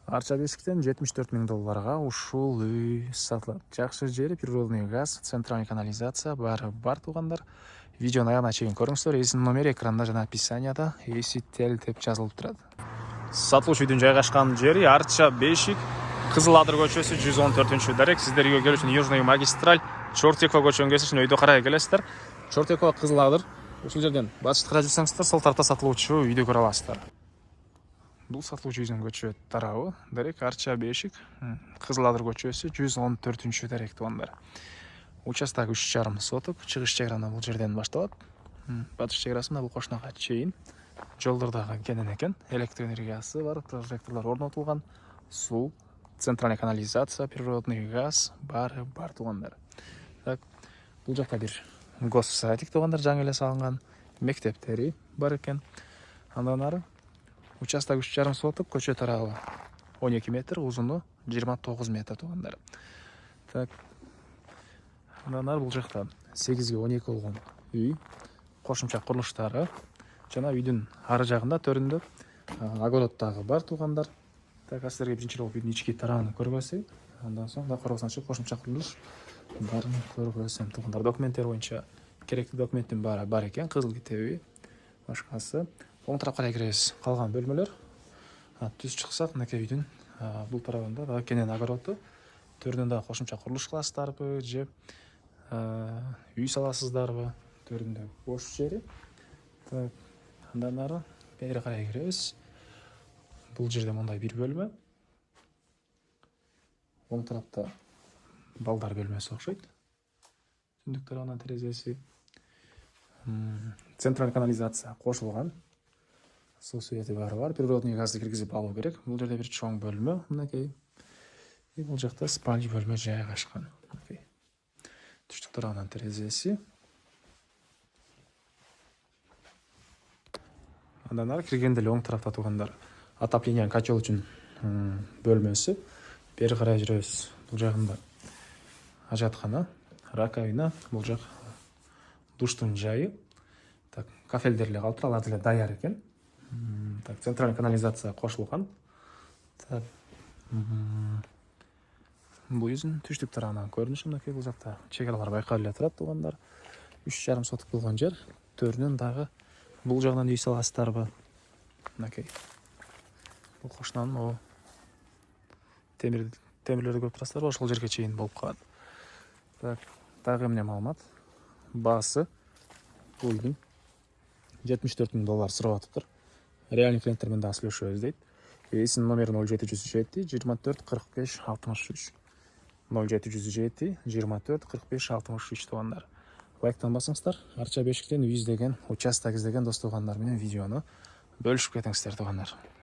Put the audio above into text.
Арча бешиктен 74 000 долларга ушул үй сатылат. Жакшы жери, природный газ, центральный канализация баары бар туугандар. Видеону аягына чейин көрүңүздөр. Эсин номери экранда жана описанияда Эсител деп жазылып турат. Сатылуучу үйдүн жайгашкан жери Арча бешик, Кызыл Адыр көчөсү 114-дарек. Сиздерге келүү үчүн Южный магистраль Чортекова көчөнүн кесишин өйдө карай келесиздер. Чортекова, Кызыл Адыр. Ушул жерден батышты карай жүрсөңүздөр, сол тарапта сатылуучу үйдү көрө аласыздар. Бул сатылуучу үйдүн көчө тарабы дарек Арча бешик, Кызыл Адыр көчөсү 114-дарек туугандар. Участок 3,5 соток, чыгыш чеграна бул жерден башталат. Батыш чеграсы мына бул кошунага чейин. Жолдор дагы кенен экен, электр энергиясы бар, прожекторлор орнотулган, суу, центральный канализация, природный газ бар туугандар. Так, бул жакта бир госсадик туугандар жаңы эле салынган, мектептери бар экен. Андан ары участок 3,5 соток, көчө тарабы 12 метр, узуну 29 метр туугандар. Так, андан ары бул жакта 8ге 12 болгон үй, кошумча курулуштары жана үйдүн ары жагында төрүндө огород дагы бар туугандар. Так, сиздерге биринчи болуп үйдүн ички тарааны көргөзөйүн. Андан соң да коргосун чыгып кошумча курулуш баарын көргөзөм туугандар. Документтер боюнча керектүү документтин баары бар экен, кызыл китеби, башкасы. Оң тарапка карай киребиз. Калган бөлмөлөр. Түз чыксак, мынакей үйдүн бул тарабында дагы кенен огороду, төрүнөн дагы кошумча курулуш кыласыздарбы же үй саласыздарбы? Төрүндө бош жери. Так, андан ары бери карай киребиз. Бул жерде мындай бир бөлмө. Оң тарапта балдар бөлмөсү окшойт. Түндүк тарабынан терезеси. Центральный канализация кошулган. Суу свети баары бар. Природный газды киргизип алуу керек. Бул жерде бир чоң бөлмө, мынакей. И бул жакта спальный бөлмө жайгашкан. Түштүк тарабынан терезеси. Андан ары киргенде эле оң тарапта туугандар отопление котел үчүн бөлмөсү. Бери карай жүрөбүз. Бул жагында ажаткана, раковина, бул жак душтун жайы. Так, кафелдер эле калыптыр, алар деле даяр экен. Так, центральный канализация кошулган. Так, бул үйдүн түштүк тарабынан көрүнүшү мынакей. Бул жакта чегралар байкалып эле турат туугандар. 3,5 соток болгон жер. Төрүнөн дагы бул жагынан үй саласыздарбы? Мынакей. Бул кошунан о темирлерди көрүп турасыздарбы? Ошол жерге чейин болуп калат. Так, дагы эмне маалымат? Баасы бул үйдүн 74 000 доллар сурап атыптыр. Реальный клиенттер менен дагы сүйлөшөбүз дейт. Эсин номери 0707 24 45 63. 0707 24 45 63 туугандар. Лайктан басыңыздар. Арча бешиктен үй издеген, участок издеген дос туугандар менен видеону бөлүшүп кетиңиздер туугандар.